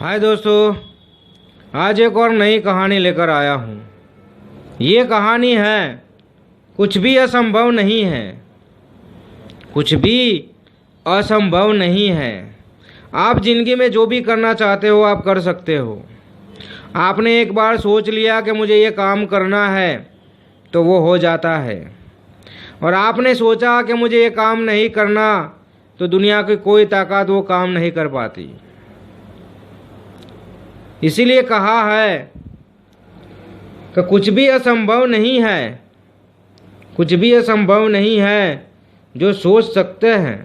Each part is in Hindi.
हाय दोस्तों, आज एक और नई कहानी लेकर आया हूँ। ये कहानी है कुछ भी असंभव नहीं है। कुछ भी असंभव नहीं है। आप ज़िंदगी में जो भी करना चाहते हो आप कर सकते हो। आपने एक बार सोच लिया कि मुझे ये काम करना है तो वो हो जाता है, और आपने सोचा कि मुझे ये काम नहीं करना तो दुनिया की कोई ताकत वो काम नहीं कर पाती। इसीलिए कहा है कि कुछ भी असंभव नहीं है। कुछ भी असंभव नहीं है। जो सोच सकते हैं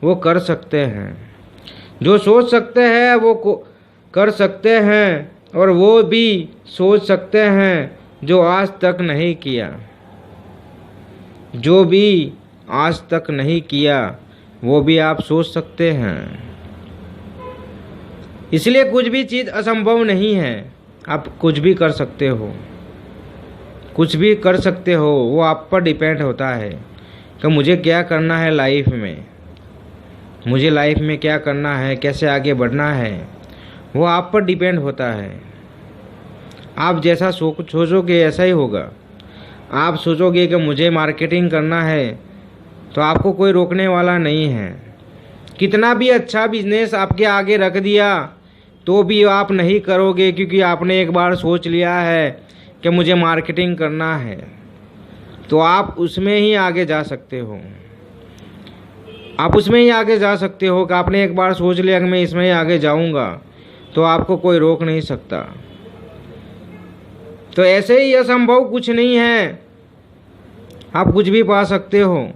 वो कर सकते हैं। जो सोच सकते हैं वो कर सकते हैं, और वो भी सोच सकते हैं जो आज तक नहीं किया। जो भी आज तक नहीं किया वो भी आप सोच सकते हैं। इसलिए कुछ भी चीज़ असंभव नहीं है। आप कुछ भी कर सकते हो। कुछ भी कर सकते हो, वो आप पर डिपेंड होता है कि मुझे क्या करना है लाइफ में। मुझे लाइफ में क्या करना है, कैसे आगे बढ़ना है, वो आप पर डिपेंड होता है। आप जैसा सोचोगे ऐसा ही होगा। आप सोचोगे कि मुझे मार्केटिंग करना है तो आपको कोई रोकने वाला नहीं है। कितना भी अच्छा बिजनेस आपके आगे रख दिया तो भी आप नहीं करोगे, क्योंकि आपने एक बार सोच लिया है कि मुझे मार्केटिंग करना है। तो आप उसमें ही आगे जा सकते हो। आप उसमें ही आगे जा सकते हो कि आपने एक बार सोच लिया कि मैं इसमें ही आगे जाऊंगा, तो आपको कोई रोक नहीं सकता। तो ऐसे ही असंभव कुछ नहीं है। आप कुछ भी पा सकते हो।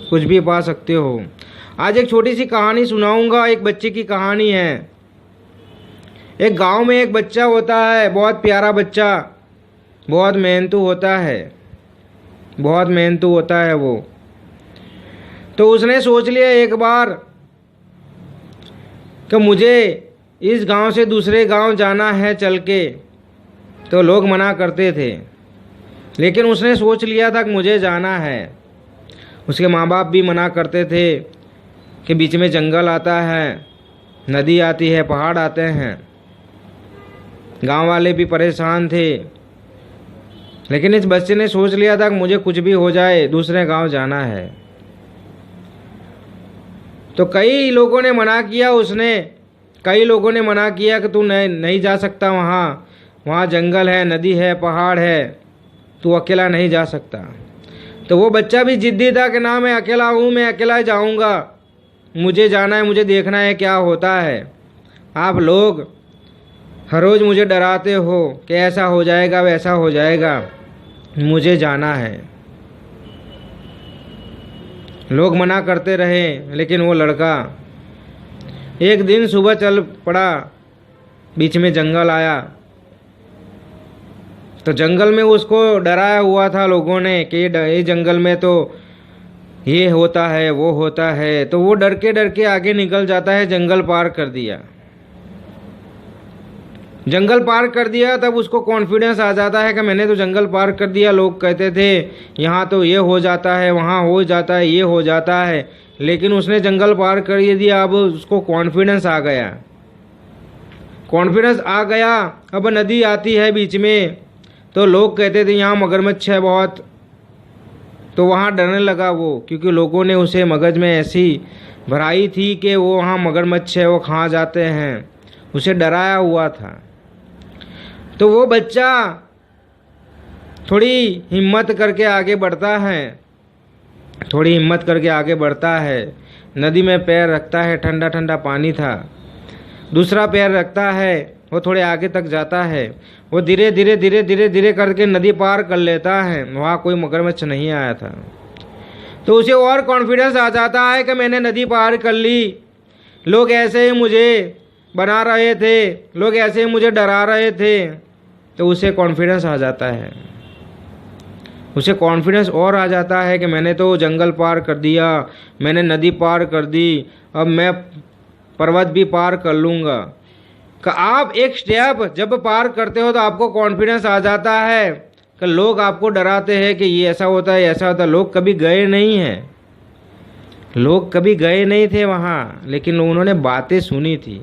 कुछ भी पा सकते हो। आज एक छोटी सी कहानी सुनाऊंगा। एक बच्चे की कहानी है। एक गांव में एक बच्चा होता है, बहुत प्यारा बच्चा, बहुत मेहनतू होता है। बहुत मेहनतू होता है वो। तो उसने सोच लिया एक बार कि मुझे इस गांव से दूसरे गांव जाना है चल के। तो लोग मना करते थे, लेकिन उसने सोच लिया था कि मुझे जाना है। उसके माँ बाप भी मना करते थे कि बीच में जंगल आता है, नदी आती है, पहाड़ आते हैं। गांव वाले भी परेशान थे, लेकिन इस बच्चे ने सोच लिया था कि मुझे कुछ भी हो जाए दूसरे गांव जाना है। तो कई लोगों ने मना किया। कई लोगों ने मना किया कि तू नहीं जा सकता, वहाँ जंगल है, नदी है, पहाड़ है, तू अकेला नहीं जा सकता। तो वो बच्चा भी जिद्दी था कि ना, मैं अकेला हूँ, मैं अकेला जाऊँगा, मुझे जाना है, मुझे देखना है क्या होता है। आप लोग हर रोज़ मुझे डराते हो कि ऐसा हो जाएगा वैसा हो जाएगा, मुझे जाना है। लोग मना करते रहे, लेकिन वो लड़का एक दिन सुबह चल पड़ा। बीच में जंगल आया, तो जंगल में उसको डराया हुआ था लोगों ने कि ये जंगल में तो ये होता है वो होता है। तो वो डर के आगे निकल जाता है। जंगल पार कर दिया। जंगल पार कर दिया, तब उसको कॉन्फिडेंस आ जाता है कि मैंने तो जंगल पार कर दिया। लोग कहते थे यहाँ तो ये हो जाता है, वहाँ हो जाता है, ये हो जाता है, लेकिन उसने जंगल पार कर दिया। अब उसको कॉन्फिडेंस आ गया। कॉन्फिडेंस आ गया। अब नदी आती है बीच में, तो लोग कहते थे यहाँ मगरमच्छ है बहुत। तो वहाँ डरने लगा वो, क्योंकि लोगों ने उसे मगज में ऐसी भराई थी कि वो वहाँ मगरमच्छ है, वो खा जाते हैं। उसे डराया हुआ था। तो वो बच्चा थोड़ी हिम्मत करके आगे बढ़ता है। थोड़ी हिम्मत करके आगे बढ़ता है। नदी में पैर रखता है, ठंडा ठंडा पानी था। दूसरा पैर रखता है, वो थोड़े आगे तक जाता है। वो धीरे धीरे करके नदी पार कर लेता है। वहाँ कोई मगरमच्छ नहीं आया था। तो उसे और कॉन्फिडेंस आ जाता है कि मैंने नदी पार कर ली। लोग ऐसे ही मुझे बना रहे थे, लोग ऐसे ही मुझे डरा रहे थे। तो उसे कॉन्फिडेंस आ जाता है। उसे कॉन्फिडेंस और आ जाता है कि मैंने तो जंगल पार कर दिया, मैंने नदी पार कर दी, अब मैं पर्वत भी पार कर लूँगा। कि आप एक स्टेप जब पार करते हो तो आपको कॉन्फिडेंस आ जाता है कि लोग आपको डराते हैं कि ये ऐसा होता है, ऐसा होता है। लोग कभी गए नहीं हैं, लोग कभी गए नहीं थे वहाँ, लेकिन उन्होंने बातें सुनी थी,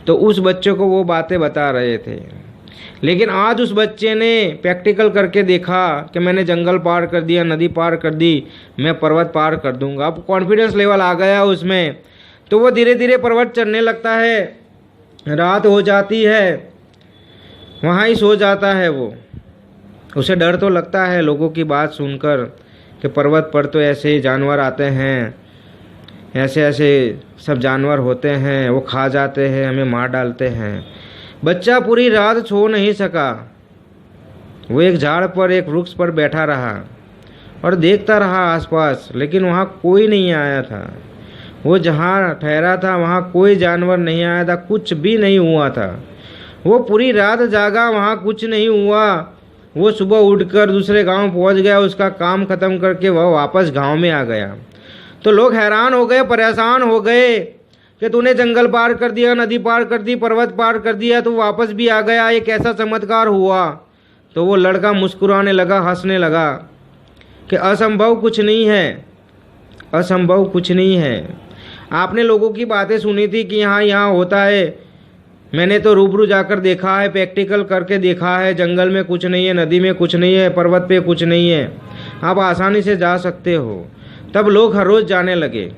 तो उस बच्चे को वो बातें बता रहे थे। लेकिन आज उस बच्चे ने प्रैक्टिकल करके देखा कि मैंने जंगल पार कर दिया, नदी पार कर दी, मैं पर्वत पार कर दूंगा। अब कॉन्फिडेंस लेवल आ गया उसमें, तो वो धीरे धीरे पर्वत चढ़ने लगता है। रात हो जाती है, वहाँ ही सो जाता है वो। उसे डर तो लगता है लोगों की बात सुनकर कि पर्वत पर तो ऐसे जानवर आते हैं, ऐसे ऐसे सब जानवर होते हैं, वो खा जाते हैं, हमें मार डालते हैं। बच्चा पूरी रात सो नहीं सका। वो एक झाड़ पर, एक वृक्ष पर बैठा रहा और देखता रहा आसपास, लेकिन वहाँ कोई नहीं आया था। वो जहाँ ठहरा था वहाँ कोई जानवर नहीं आया था, कुछ भी नहीं हुआ था। वो पूरी रात जागा, वहाँ कुछ नहीं हुआ। वो सुबह उठकर दूसरे गांव पहुँच गया, उसका काम ख़त्म करके वह वापस गांव में आ गया। तो लोग हैरान हो गए, परेशान हो गए कि तूने जंगल पार कर दिया, नदी पार कर दी, पर्वत पार कर दिया, तो वापस भी आ गया, ये कैसा चमत्कार हुआ। तो वो लड़का मुस्कुराने लगा, हंसने लगा कि असंभव कुछ नहीं है, असंभव कुछ नहीं है। आपने लोगों की बातें सुनी थी कि यहाँ यहाँ होता है, मैंने तो रूबरू जाकर देखा है, प्रैक्टिकल करके देखा है। जंगल में कुछ नहीं है, नदी में कुछ नहीं है, पर्वत पे कुछ नहीं है, आप आसानी से जा सकते हो। तब लोग हर रोज़ जाने लगे,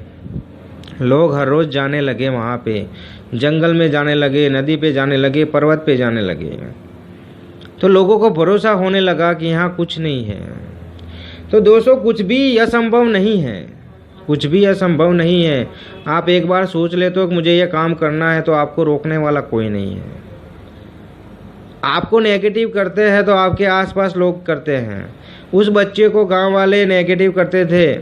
लोग हर रोज़ जाने लगे वहाँ पे, जंगल में जाने लगे, नदी पे जाने लगे, पर्वत पे जाने लगे। तो लोगों को भरोसा होने लगा कि यहाँ कुछ नहीं है। तो दोस्तों, कुछ भी असंभव नहीं है, कुछ भी असंभव नहीं है। आप एक बार सोच ले तो कि मुझे ये काम करना है, तो आपको रोकने वाला कोई नहीं है। आपको नेगेटिव करते हैं तो आपके आसपास लोग करते हैं। उस बच्चे को गांव वाले नेगेटिव करते थे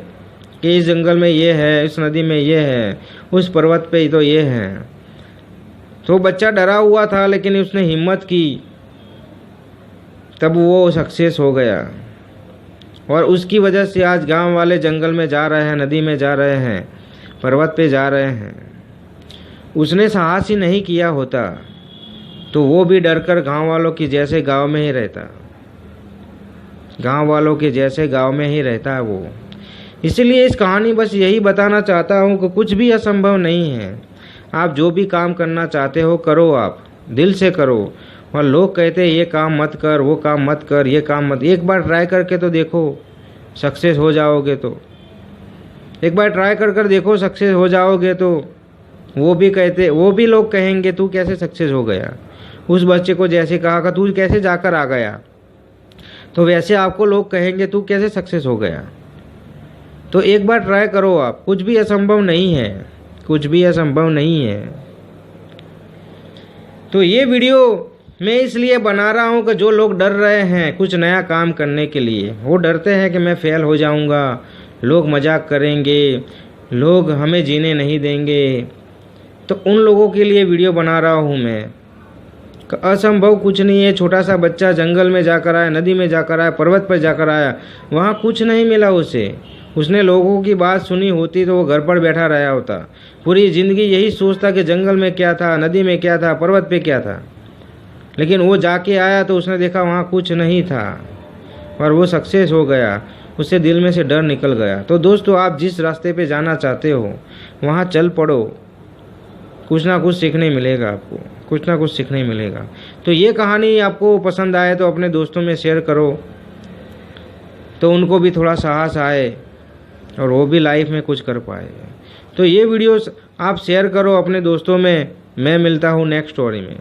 कि इस जंगल में ये है, इस नदी में ये है, उस पर्वत पे तो ये है। तो बच्चा डरा हुआ था, लेकिन उसने हिम्मत की, तब वो सक्सेस हो गया। और उसकी वजह से आज गांव वाले जंगल में जा रहे हैं, नदी में जा रहे हैं, पर्वत पे जा रहे हैं। उसने साहस ही नहीं किया होता तो वो भी डरकर गांव वालों की जैसे गांव में ही रहता, गांव वालों के जैसे गांव में ही रहता है वो। इसलिए इस कहानी बस यही बताना चाहता हूँ कि कुछ भी असंभव नहीं है। आप जो भी काम करना चाहते हो करो, आप दिल से करो। और लोग कहते हैं ये काम मत कर, वो काम मत कर, ये काम मत, एक बार ट्राई करके तो देखो, सक्सेस हो जाओगे। तो एक बार ट्राई कर देखो, सक्सेस हो जाओगे। तो वो भी लोग कहेंगे तू कैसे सक्सेस हो गया। उस बच्चे को जैसे कहा कि तू कैसे जाकर आ गया, तो वैसे आपको लोग कहेंगे तू कैसे सक्सेस हो गया। तो एक बार ट्राई करो आप, कुछ भी असंभव नहीं है, कुछ भी असंभव नहीं है। तो ये वीडियो मैं इसलिए बना रहा हूँ कि जो लोग डर रहे हैं कुछ नया काम करने के लिए, वो डरते हैं कि मैं फेल हो जाऊँगा, लोग मजाक करेंगे, लोग हमें जीने नहीं देंगे, तो उन लोगों के लिए वीडियो बना रहा हूँ मैं। असंभव कुछ नहीं है। छोटा सा बच्चा जंगल में जाकर आया, नदी में जाकर आया, पर्वत पर जाकर आया, वहाँ कुछ नहीं मिला उसे। उसने लोगों की बात सुनी होती तो वो घर पर बैठा रहा होता, पूरी ज़िंदगी यही सोचता कि जंगल में क्या था, नदी में क्या था, पर्वत पे क्या था। लेकिन वो जाके आया तो उसने देखा वहाँ कुछ नहीं था और वो सक्सेस हो गया, उससे दिल में से डर निकल गया। तो दोस्तों, आप जिस रास्ते पे जाना चाहते हो वहाँ चल पड़ो, कुछ ना कुछ सीखने मिलेगा आपको, कुछ ना कुछ सीखने मिलेगा। तो ये कहानी आपको पसंद आए तो अपने दोस्तों में शेयर करो, तो उनको भी थोड़ा साहस आए और वो भी लाइफ में कुछ कर पाए। तो ये वीडियोस आप शेयर करो अपने दोस्तों में। मैं मिलता हूँ नेक्स्ट स्टोरी में।